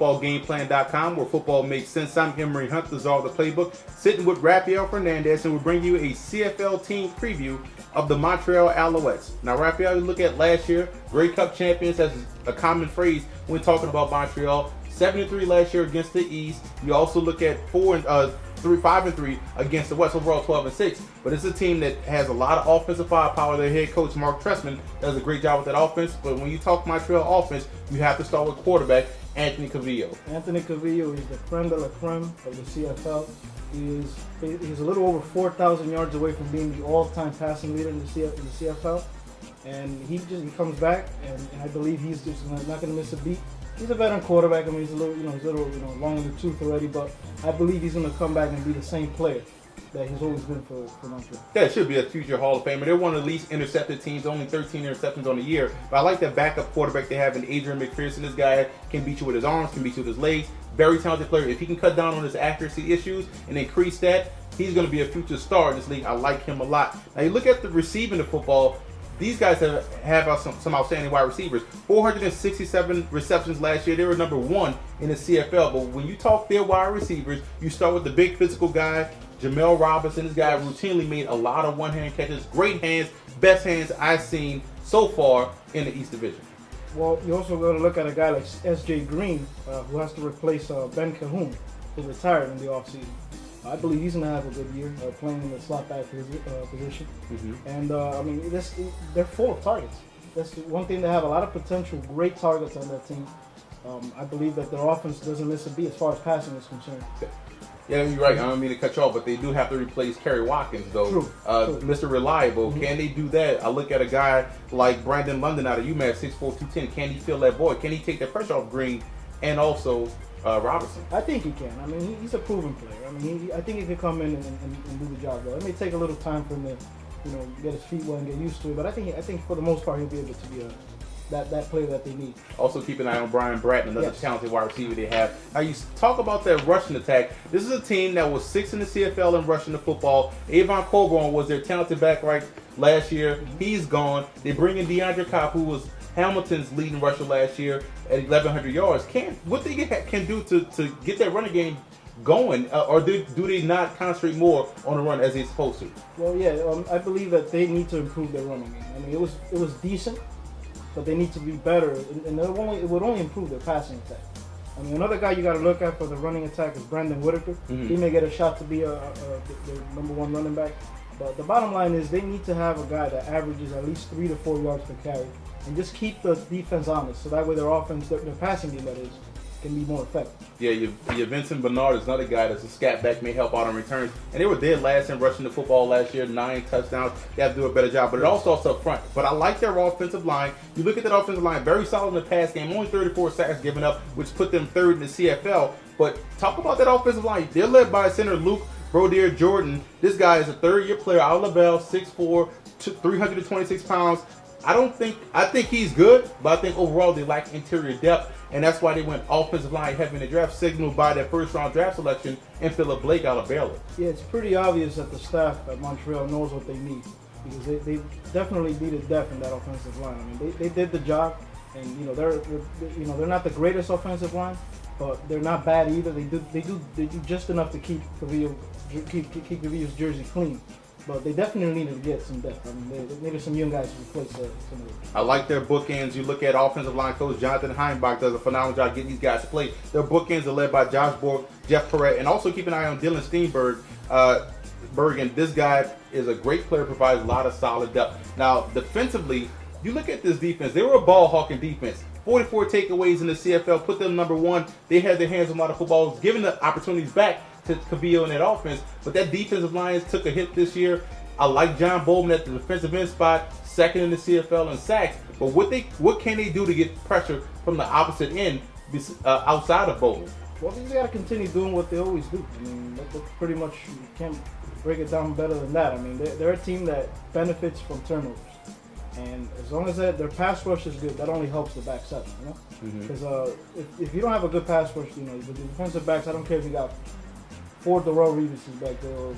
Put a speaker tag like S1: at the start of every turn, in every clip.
S1: footballgameplan.com, where football makes sense. I'm Emery Hunt, the czar of the playbook, sitting with Rafael Fernandez, and we'll bring you a CFL team preview of the Montreal Alouettes. Now, Rafael, you look at last year, Grey Cup champions, as a common phrase when talking about Montreal. 7-3 last year against the East. You also look at 5-3 against the West, overall 12-6. But it's a team that has a lot of offensive firepower. Their head coach, Mark Trestman, does a great job with that offense. But when you talk Montreal offense, you have to start with quarterback Anthony Cavillo.
S2: Anthony Cavillo is the creme de la creme of the CFL. He's a little over 4,000 yards away from being the all-time passing leader in the CFL. And he comes back, and I believe he's just not going to miss a beat. He's a veteran quarterback. I mean, he's a little long in the tooth already, but I believe he's going to come back and be the same player that he's always been for Montreal.
S1: That should be a future Hall of Famer. They're one of the least intercepted teams, only 13 interceptions on the year. But I like that backup quarterback they have in Adrian McPherson. This guy can beat you with his arms, can beat you with his legs. Very talented player. If he can cut down on his accuracy issues and increase that, he's going to be a future star in this league. I like him a lot. Now, you look at the receiving of football. These guys have some outstanding wide receivers. 467 receptions last year. They were number one in the CFL. But when you talk their wide receivers, you start with the big physical guy, Jamel Robinson. This guy routinely made a lot of one-hand catches. Great hands, best hands I've seen so far in the East Division.
S2: Well, you also got to look at a guy like S.J. Green, who has to replace Ben Cahoon, who retired in the offseason. I believe he's going to have a good year playing in the slot back position. Mm-hmm. And, I mean, they're full of targets. That's one thing. They have a lot of potential, great targets on that team. I believe that their offense doesn't miss a beat as far as passing is concerned.
S1: Yeah, you're right. I don't mean to cut you off, but they do have to replace Kerry Watkins, though. True. Mr. Reliable. Mm-hmm. Can they do that? I look at a guy like Brandon London out of UMass, 6'4", 210. Can he fill that void? Can he take that pressure off Green and also Robinson?
S2: I think he can. I mean, he's a proven player. I mean, I think he could come in and do the job well. It may take a little time for him to, get his feet wet and get used to it. But I think for the most part, he'll be able to be that player that they need.
S1: Also, keep an eye on Brian Bratton, another talented wide receiver they have. Now, you talk about that rushing attack. This is a team that was 6th in the CFL in rushing the football. Avon Coburn was their talented back right last year. Mm-hmm. He's gone. They bring in DeAndre Cobb, who was Hamilton's leading rusher last year at 1,100 yards. What they can do to get that running game going, or do they not concentrate more on the run as they're supposed to?
S2: Well, yeah, I believe that they need to improve their running game. I mean, it was decent, but they need to be better, and it would only improve their passing attack. I mean, another guy you got to look at for the running attack is Brandon Whitaker. Mm-hmm. He may get a shot to be the number one running back, but the bottom line is they need to have a guy that averages at least 3 to 4 yards per carry, and just keep the defense honest, so that way their offense, their passing game, that is, can be more effective. Yeah,
S1: your Vincent Bernard is another guy that's a scat back, may help out on returns. And they were dead last in rushing the football last year, 9 touchdowns. They have to do a better job, but it all starts up front. But I like their offensive line. You look at that offensive line, very solid in the pass game, only 34 sacks given up, which put them 3rd in the CFL. But talk about that offensive line. They're led by center Luke Brodier Jordan. This guy is a 3rd-year player out of LaBelle, 6'4", 326 pounds. I think he's good, but I think overall they lack interior depth, and that's why they went offensive line heavy in the draft, signaled by their 1st-round draft selection in Phillip Blake out of Baylor.
S2: Yeah, it's pretty obvious that the staff at Montreal knows what they need, because they definitely needed depth in that offensive line. I mean, they did the job, and they're not the greatest offensive line, but they're not bad either. They do just enough to keep Cavillo's jersey clean. But they definitely needed to get some depth. I mean, they needed some young guys to replace some of them.
S1: I like their bookends. You look at offensive line coach Jonathan Heimbach does a phenomenal job getting these guys to play. Their bookends are led by Josh Borg, Jeff Perrett, and also keep an eye on Dylan Steenberg. Bergen, this guy is a great player, provides a lot of solid depth. Now, defensively, you look at this defense. They were a ball-hawking defense. 44 takeaways in the CFL, put them number 1. They had their hands on a lot of footballs, giving the opportunities back to Cavillo in that offense, but that defensive line took a hit this year. I like John Bowman at the defensive end spot, 2nd in the CFL in sacks, but what can they do to get pressure from the opposite end outside of Bowman?
S2: Well, they got to continue doing what they always do. I mean, that's pretty much, you can't break it down better than that. I mean, they're a team that benefits from turnovers. And as long as their pass rush is good, that only helps the back seven, Because if you don't have a good pass rush, the defensive backs, I don't care if you got 4 Darrell Reeves back there or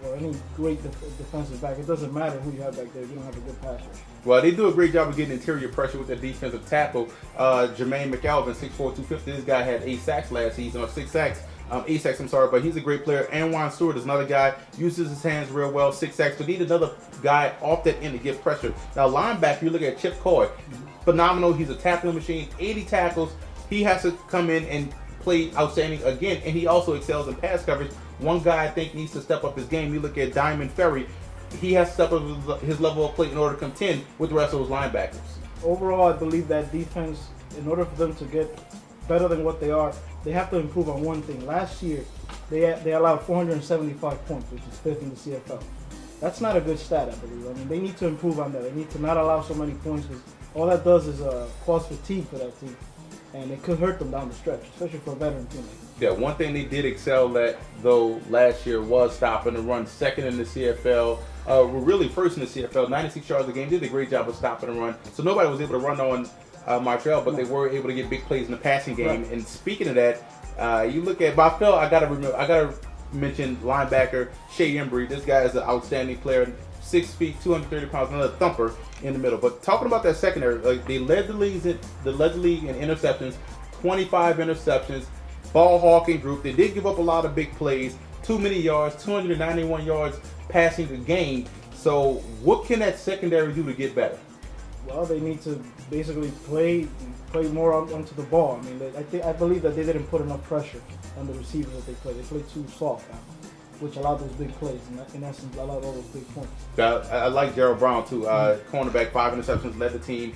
S2: or any great defensive back. It doesn't matter who you have back there if you don't have a good pass rush.
S1: Well, they do a great job of getting interior pressure with their defensive tackle. Jermaine McAlvin, 6'4", 250. This guy had 8 sacks last season, or 6 sacks. 8 sacks, I'm sorry, but he's a great player. Anwan Stewart is another guy, uses his hands real well, 6 sacks, but need another guy off that end to get pressure. Now, linebacker, you look at Chip Coy, phenomenal. He's a tackling machine, 80 tackles. He has to come in and play outstanding again, and he also excels in pass coverage. One guy I think needs to step up his game. You look at Diamond Ferry. He has to step up his level of play in order to contend with the rest of those linebackers.
S2: Overall, I believe that defense, in order for them to get better than what they are, they have to improve on one thing. Last year, they allowed 475 points, which is 5th in the CFL. That's not a good stat, I believe. I mean, they need to improve on that. They need to not allow so many points, because all that does is cause fatigue for that team, and it could hurt them down the stretch, especially for a veteran team.
S1: Yeah, one thing they did excel at, though, last year was stopping the run. 2nd in the CFL. We're really 1st in the CFL. 96 yards a game. Did a great job of stopping the run. So nobody was able to run on Montreal, but they were able to get big plays in the passing game. Right. And speaking of that, you look at, but I gotta mention linebacker Shea Embry. This guy is an outstanding player. 6 feet, 230 pounds, another thumper in the middle. But talking about that secondary, they led the league in interceptions, 25 interceptions. Ball hawking group. They did give up a lot of big plays, too many yards, 291 yards passing the game. So what can that secondary do to get better?
S2: Well, they need to basically play more onto the ball. I mean, I believe that they didn't put enough pressure on the receivers that they played. They played too soft, which allowed those big plays, and in essence, allowed all those big points.
S1: I like Gerald Brown too. Cornerback, 5 interceptions, led the team.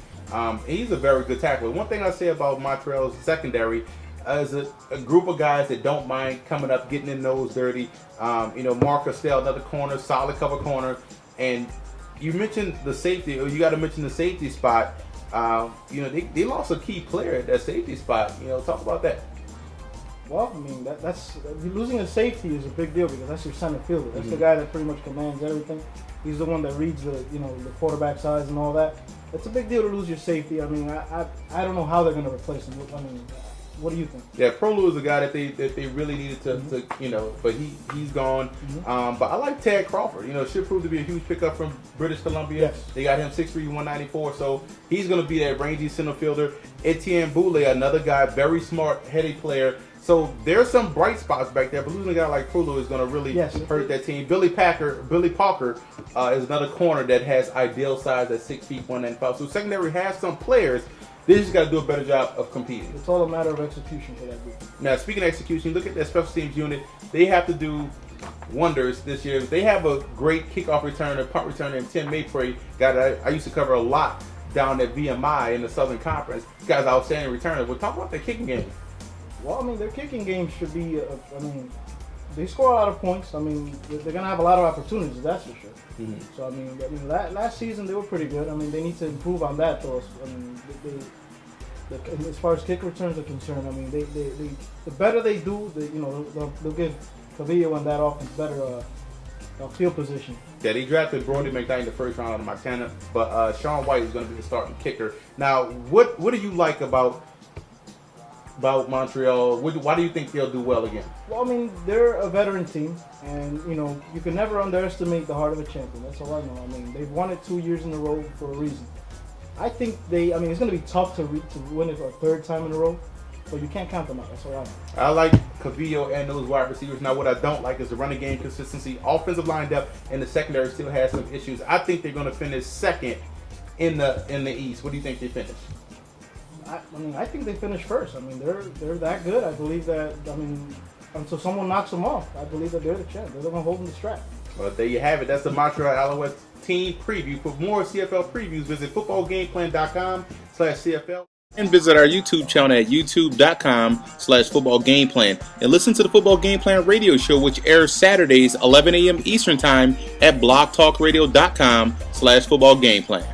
S1: He's a very good tackler. One thing I say about Montreal's secondary is a group of guys that don't mind coming up, getting in nose dirty. Mark Castell, another corner, solid cover corner. And you mentioned the safety, or you got to mention the safety spot. They lost a key player at that safety spot. Talk about that.
S2: Well, I mean, that's losing a safety is a big deal, because that's your center fielder. That's the guy that pretty much commands everything. He's the one that reads the quarterback eyes and all that. It's a big deal to lose your safety. I mean, I don't know how they're going to replace him. I mean, what do you think? Yeah,
S1: Prolu is a guy that they really needed to but he's gone. But I like Tad Crawford. Should prove to be a huge pickup from British Columbia.
S2: Yes.
S1: They got him 6'3", 194, so he's going to be that rangy center fielder. Etienne Boulay, another guy, very smart, heady player. So there's some bright spots back there, but losing a guy like Prolu is going to really hurt that team. Billy Parker is another corner that has ideal size at 6 feet, 195. So secondary has some players. They just got to do a better job of competing.
S2: It's all a matter of execution for that group.
S1: Now, speaking of execution, look at that special teams unit. They have to do wonders this year. They have a great kickoff returner, punt returner, and Tim Maypray, guy that I used to cover a lot down at VMI in the Southern Conference. This guy's outstanding returner. We'll talk about their kicking game.
S2: Well, I mean, their kicking game should be, they score a lot of points. I mean, they're going to have a lot of opportunities, that's for sure. Mm-hmm. So, I mean, last season they were pretty good. I mean, they need to improve on that, though. I mean, as far as kick returns are concerned, I mean, the better they do, they'll give Cavillo and that offense better field position.
S1: Yeah, they drafted Brody McKnight in the 1st round out of Montana, but Sean White is going to be the starting kicker. Now, what do you like about Montreal? Why do you think they'll do well again?
S2: Well, I mean, they're a veteran team, and you can never underestimate the heart of a champion. That's all I know. I mean, they've won it 2 years in a row for a reason. I think it's going to be tough to win it for a 3rd time in a row, but you can't count them out. That's all I know.
S1: I like Cavillo and those wide receivers. Now, what I don't like is the running game consistency, offensive line depth, and the secondary still has some issues. I think they're going to finish 2nd in the East. What do you think they finish?
S2: I think they finished 1st. I mean, they're that good. I believe that. I mean, until someone knocks them off, I believe that they're the champ. They're the one holding the strap.
S1: Well, there you have it. That's the Montreal Alouettes Team Preview. For more CFL previews, visit footballgameplan.com/CFL. And visit our YouTube channel at youtube.com/footballgameplan. And listen to the Football Game Plan radio show, which airs Saturdays, 11 a.m. Eastern Time at blogtalkradio.com/footballgameplan.